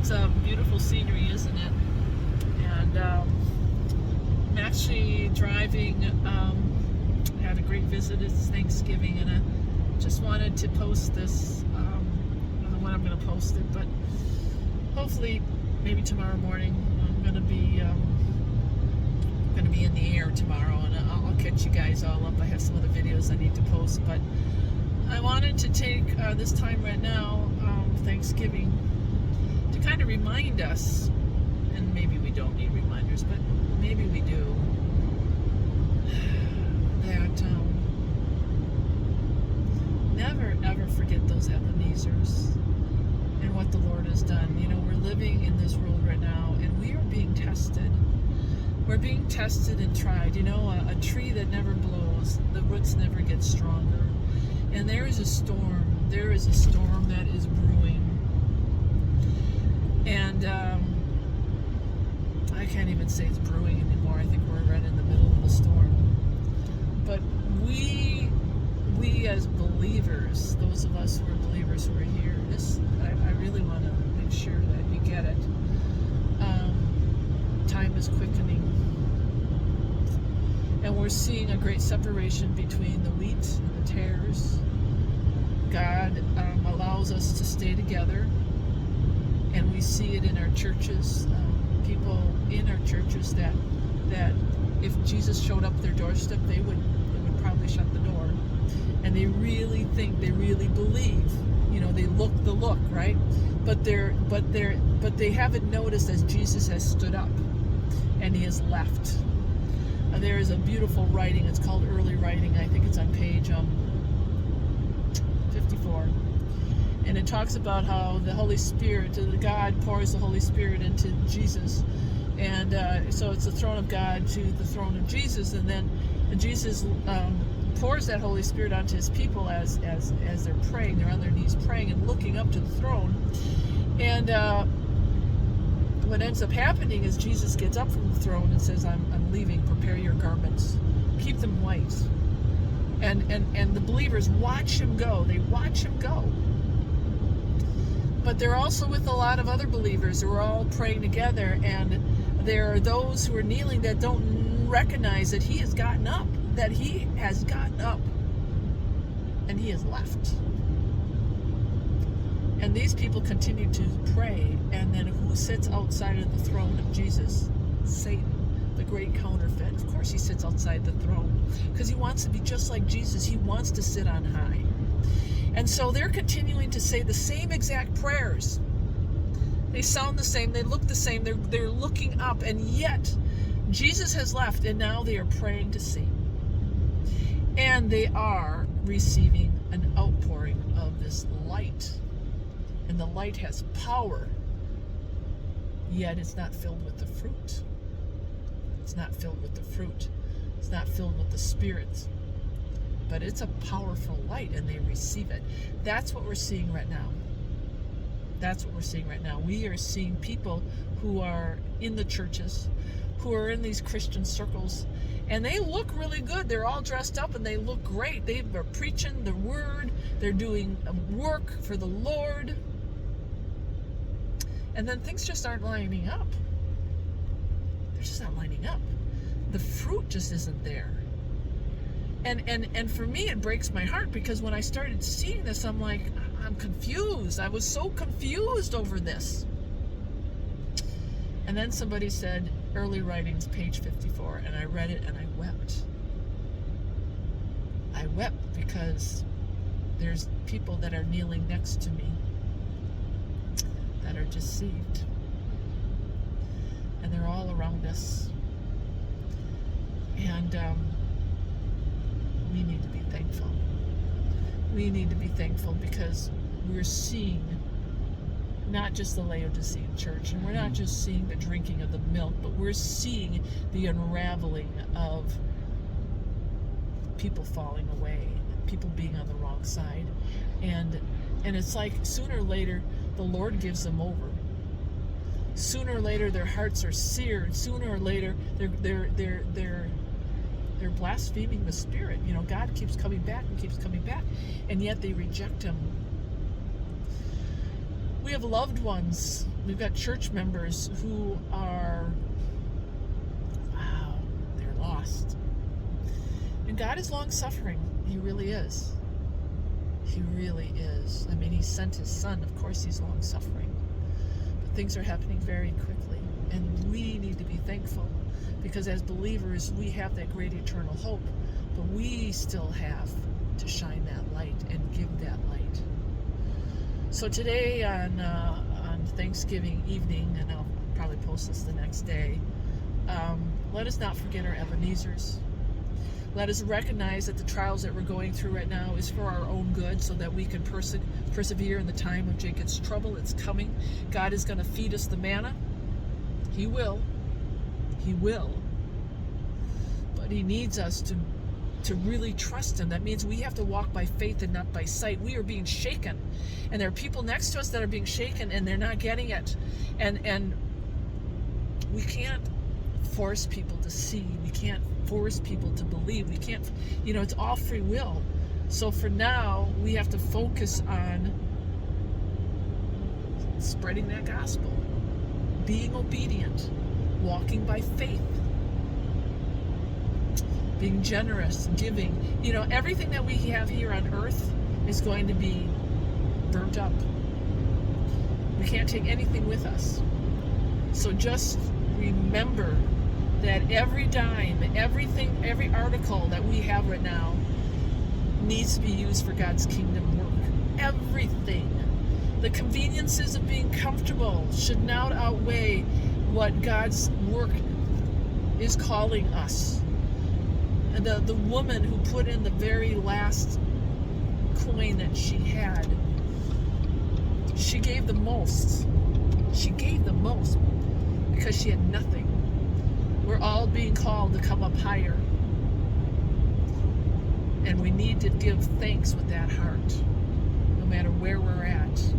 It's a beautiful scenery, isn't it? And I'm actually driving. I had a great visit. It's Thanksgiving, and I just wanted to post this. I don't know when I'm going to post it, but hopefully, maybe tomorrow morning. I'm going to be in the air tomorrow, and I'll catch you guys all up. I have some other videos I need to post, but I wanted to take this time right now, Thanksgiving, to kind of remind us, and maybe we don't need reminders, but maybe we do, that never ever forget those Ebenezers and what the Lord has done. You know, we're living in this world right now, and we are being tested. We're being tested and tried. You know, a tree that never blows, the roots never get stronger. And there is a storm. There is a storm that is brewing. And I can't even say it's brewing anymore. I think we're right in the middle of a storm. But we as believers, those of us who are believers who are here, I really want to make sure that you get it. Time is quickening. And we're seeing a great separation between the wheat and the tares. God allows us to stay together, and we see it in our churches. People in our churches that if Jesus showed up at their doorstep, they would probably shut the door. And they really think, they really believe. You know, they look the look, right? But they haven't noticed as Jesus has stood up and he has left. There is a beautiful writing. It's called Early Writing. I think it's on page 54. And it talks about how the Holy Spirit, God pours the Holy Spirit into Jesus. And so it's the throne of God to the throne of Jesus. And then Jesus pours that Holy Spirit onto his people as they're praying. They're on their knees praying and looking up to the throne. And what ends up happening is Jesus gets up from the throne and says, I'm leaving, prepare your garments, keep them white. And the believers watch him go. They watch him go. But they're also with a lot of other believers who are all praying together, and there are those who are kneeling that don't recognize that he has gotten up, and he has left. And these people continue to pray, and then who sits outside of the throne of Jesus? Satan, the great counterfeit. Of course he sits outside the throne, because he wants to be just like Jesus. He wants to sit on high. And so they're continuing to say the same exact prayers. They sound the same, they look the same, they're looking up, and yet Jesus has left, and now they are praying to Satan. And they are receiving an outpouring of this light. And the light has power, yet it's not filled with the fruit. It's not filled with the fruit. It's not filled with the Spirit. But it's a powerful light, and they receive it. That's what we're seeing right now. That's what we're seeing right now. We are seeing people who are in the churches, who are in these Christian circles, and they look really good. They're all dressed up, and they look great. They're preaching the word. They're doing work for the Lord. And then things just aren't lining up. They're just not lining up. The fruit just isn't there. And for me, it breaks my heart, because when I started seeing this, I'm like, I'm confused. I was so confused over this. And then somebody said, Early Writings, page 54, and I read it and I wept. I wept because there's people that are kneeling next to me that are deceived. And they're all around us. And we need to be thankful. We need to be thankful, because we're seeing not just the Laodicean church, and we're not just seeing the drinking of the milk, but we're seeing the unraveling of people falling away, people being on the wrong side. And it's like sooner or later the Lord gives them over. Sooner or later their hearts are seared. Sooner or later they're blaspheming the Spirit. You know, God keeps coming back and keeps coming back, and yet they reject him. We have loved ones We've got church members who are, wow, they're lost. And God is long-suffering. He really is. He really is. I mean, he sent his son. Of course he's long-suffering. But things are happening very quickly. And we need to be thankful, because as believers, we have that great eternal hope. But we still have to shine that light and give that light. So today on Thanksgiving evening, and I'll probably post this the next day, let us not forget our Ebenezers. Let us recognize that the trials that we're going through right now is for our own good, so that we can persevere in the time of Jacob's trouble. It's coming. God is going to feed us the manna. He will. He will. But he needs us to really trust him. That means we have to walk by faith and not by sight. We are being shaken. And there are people next to us that are being shaken and they're not getting it. And we can't force people to see. We can't force people to believe. We can't, it's all free will. So for now, we have to focus on spreading that gospel, being obedient, walking by faith, being generous, giving. Everything that we have here on earth is going to be burnt up. We can't take anything with us. So just remember that every dime, everything, every article that we have right now needs to be used for God's kingdom work. Everything. The conveniences of being comfortable should not outweigh what God's work is calling us. And the woman who put in the very last coin that she had, she gave the most. She gave the most because she had nothing. We're all being called to come up higher. And we need to give thanks with that heart, no matter where we're at.